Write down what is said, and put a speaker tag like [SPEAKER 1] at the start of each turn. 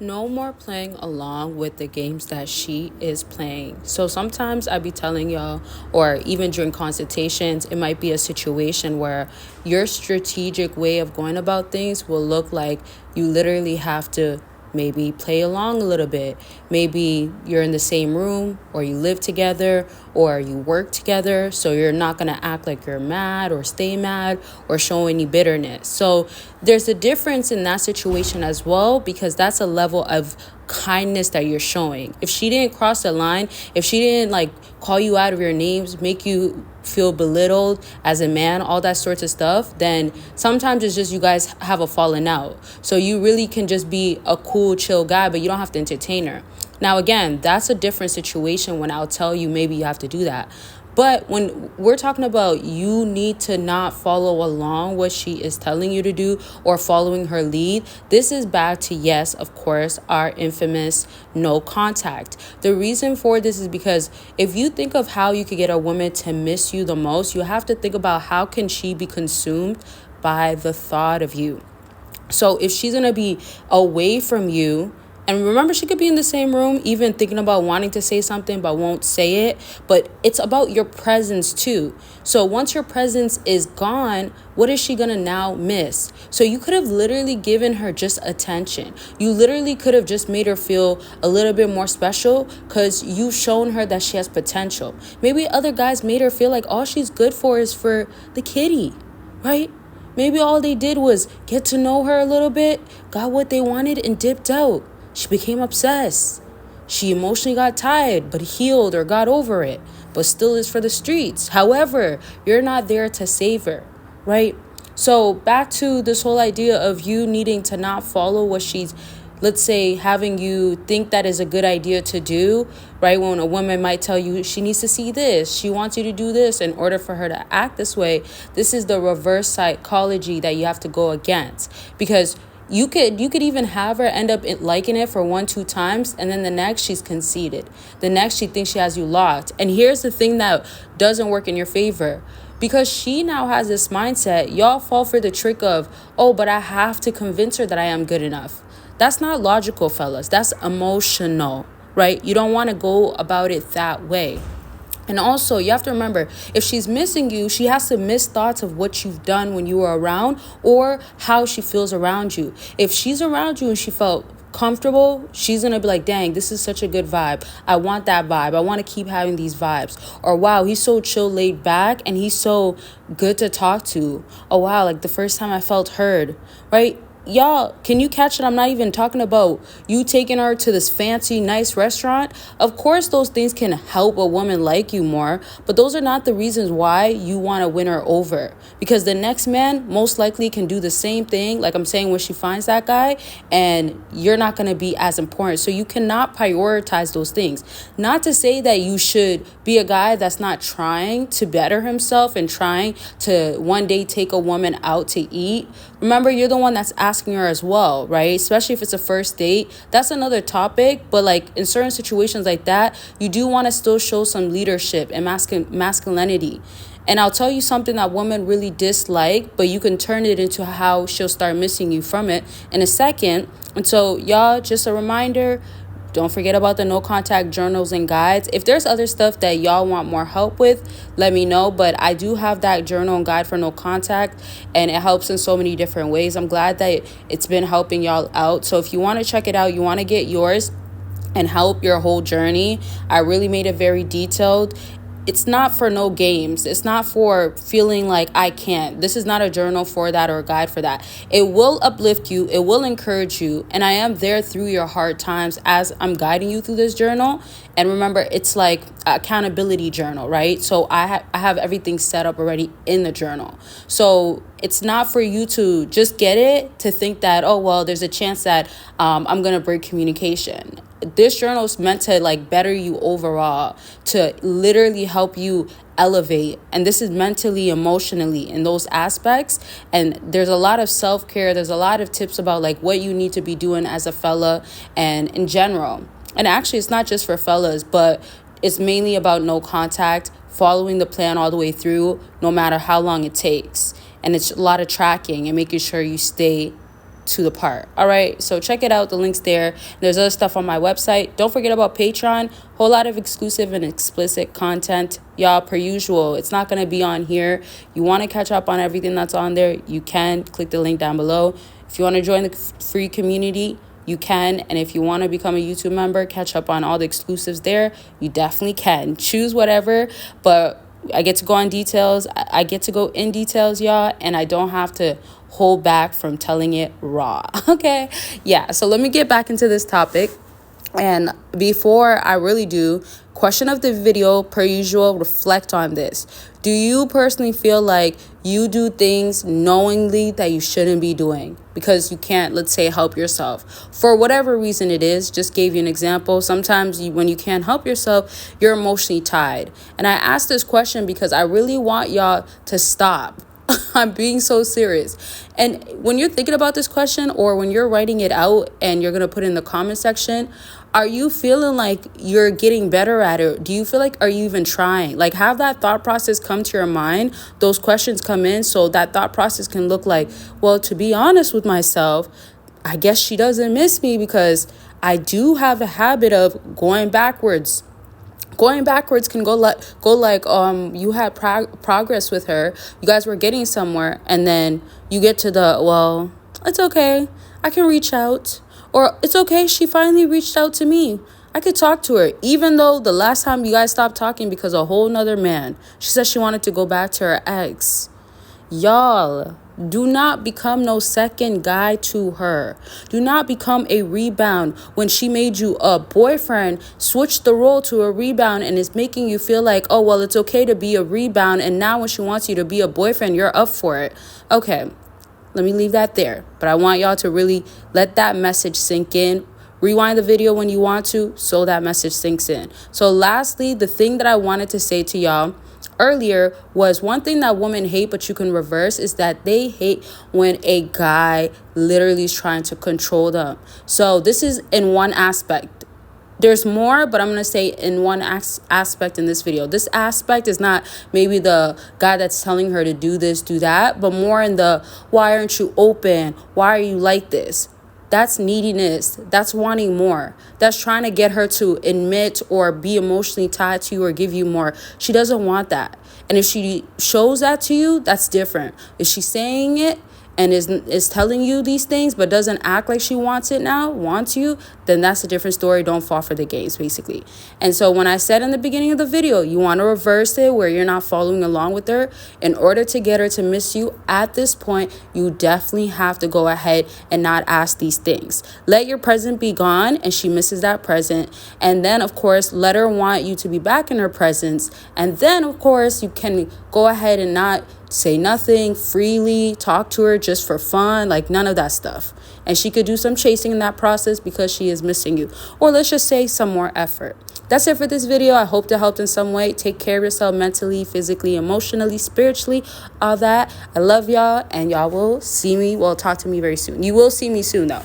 [SPEAKER 1] No more playing along with the games that she is playing. So sometimes I be telling y'all, or even during consultations, it might be a situation where your strategic way of going about things will look like you literally have to maybe play along a little bit. Maybe you're in the same room, or you live together, or you work together. So you're not going to act like you're mad or stay mad or show any bitterness. So there's a difference in that situation as well, because that's a level of kindness that you're showing. If she didn't cross the line, if she didn't like call you out of your names, make you feel belittled as a man, all that sorts of stuff, then sometimes it's just you guys have a falling out. So you really can just be a cool, chill guy, but you don't have to entertain her. Now, again, that's a different situation when I'll tell you maybe you have to do that. But when we're talking about you need to not follow along what she is telling you to do or following her lead, this is back to, yes, of course, our infamous no contact. The reason for this is because if you think of how you could get a woman to miss you the most, you have to think about how can she be consumed by the thought of you. So if she's going to be away from you, and remember, she could be in the same room, even thinking about wanting to say something, but won't say it. But it's about your presence too. So once your presence is gone, what is she going to now miss? So you could have literally given her just attention. You literally could have just made her feel a little bit more special because you've shown her that she has potential. Maybe other guys made her feel like all she's good for is for the kitty, right? Maybe all they did was get to know her a little bit, got what they wanted, and dipped out. She became obsessed. She emotionally got tired, but healed or got over it, but still is for the streets. However, you're not there to save her, right? So back to this whole idea of you needing to not follow what she's, let's say, having you think that is a good idea to do, right? When a woman might tell you she needs to see this, she wants you to do this in order for her to act this way. This is the reverse psychology that you have to go against, because you could even have her end up liking it for 1-2 times, and then the next she's conceited. The next she thinks she has you locked. And here's the thing that doesn't work in your favor. Because she now has this mindset, y'all fall for the trick of, oh, but I have to convince her that I am good enough. That's not logical, fellas. That's emotional, right? You don't want to go about it that way. And also, you have to remember, if she's missing you, she has to miss thoughts of what you've done when you were around or how she feels around you. If she's around you and she felt comfortable, she's going to be like, dang, this is such a good vibe. I want that vibe. I want to keep having these vibes. Or, wow, he's so chill, laid back, and he's so good to talk to. Oh, wow, like the first time I felt heard, right? Y'all, can you catch it? I'm not even talking about you taking her to this fancy, nice restaurant. Of course, those things can help a woman like you more, but those are not the reasons why you want to win her over. Because the next man most likely can do the same thing, like I'm saying, when she finds that guy, and you're not going to be as important. So you cannot prioritize those things. Not to say that you should be a guy that's not trying to better himself and trying to one day take a woman out to eat. Remember, you're the one that's asking her as well, right? Especially if it's a first date. That's another topic. But like in certain situations like that, you do want to still show some leadership and masculinity. And I'll tell you something that women really dislike, but you can turn it into how she'll start missing you from it in a second. And so y'all, just a reminder, don't forget about the no contact journals and guides. If there's other stuff that y'all want more help with, let me know. But I do have that journal and guide for no contact, and it helps in so many different ways. I'm glad that it's been helping y'all out. So if you want to check it out, you want to get yours and help your whole journey, I really made it very detailed. It's not for no games. It's not for feeling like I can't. This is not a journal for that or a guide for that. It will uplift you. It will encourage you. And I am there through your hard times as I'm guiding you through this journal. And remember, it's like accountability journal, right? So I have everything set up already in the journal. So it's not for you to just get it to think that, oh, well, there's a chance that I'm going to break communication. This journal is meant to like better you overall, to literally help you elevate. And this is mentally, emotionally, in those aspects. And there's a lot of self-care. There's a lot of tips about like what you need to be doing as a fella and in general. And actually, it's not just for fellas, but it's mainly about no contact, following the plan all the way through, no matter how long it takes. And it's a lot of tracking and making sure you stay to the part. All right, so check it out, the link's there. There's other stuff on my website. Don't forget about Patreon. Whole lot of exclusive and explicit content, y'all, per usual. It's not going to be on here. You want to catch up on everything that's on there, you can click the link down below. If you want to join the free community, you can. And if you want to become a YouTube member, catch up on all the exclusives there, you definitely can. Choose whatever, but I get to go on details. I get to go in details, y'all, and I don't have to hold back from telling it raw. Okay, yeah, so let me get back into this topic. And before I really do, question of the video, per usual, reflect on this. Do you personally feel like you do things knowingly that you shouldn't be doing because you can't, let's say, help yourself? For whatever reason it is, just gave you an example. Sometimes when you can't help yourself, you're emotionally tied. And I asked this question because I really want y'all to stop. I'm being so serious. And when you're thinking about this question, or when you're writing it out and you're going to put it in the comment section, are you feeling like you're getting better at it? Do you feel like, are you even trying? Like, have that thought process come to your mind. Those questions come in, so that thought process can look like, well, to be honest with myself, I guess she doesn't miss me because I do have a habit of going backwards. Going backwards can go like you had progress with her, you guys were getting somewhere, and then you get to the, well, it's okay, I can reach out, or it's okay, she finally reached out to me, I could talk to her, even though the last time you guys stopped talking because a whole nother man, she said she wanted to go back to her ex. Y'all, do not become no second guy to her. Do not become a rebound when she made you a boyfriend. Switch the role to a rebound, and it's making you feel like, oh, well, it's okay to be a rebound. And now when she wants you to be a boyfriend, you're up for it. Okay, let me leave that there. But I want y'all to really let that message sink in. Rewind the video when you want to, so that message sinks in. So lastly, the thing that I wanted to say to y'all earlier was, one thing that women hate but you can reverse is that they hate when a guy literally is trying to control them. So this is in one aspect. There's more, but I'm going to say in one aspect in this video. This aspect is not maybe the guy that's telling her to do this, do that, but more in the, why aren't you open? Why are you like this? That's neediness. That's wanting more. That's trying to get her to admit or be emotionally tied to you or give you more. She doesn't want that. And if she shows that to you, that's different. If she's saying it and is telling you these things but doesn't act like she wants it now, wants you, then that's a different story. Don't fall for the games, basically. And so when I said in the beginning of the video, you want to reverse it where you're not following along with her, in order to get her to miss you at this point, you definitely have to go ahead and not ask these things. Let your present be gone, and she misses that present. And then, of course, let her want you to be back in her presence. And then, of course, you can go ahead and not say nothing, freely talk to her just for fun, like none of that stuff. And she could do some chasing in that process because she is missing you. Or let's just say some more effort. That's it for this video. I hope to help in some way. Take care of yourself mentally, physically, emotionally, spiritually, all that. I love y'all, and y'all will see me, well, talk to me very soon. You will see me soon, though.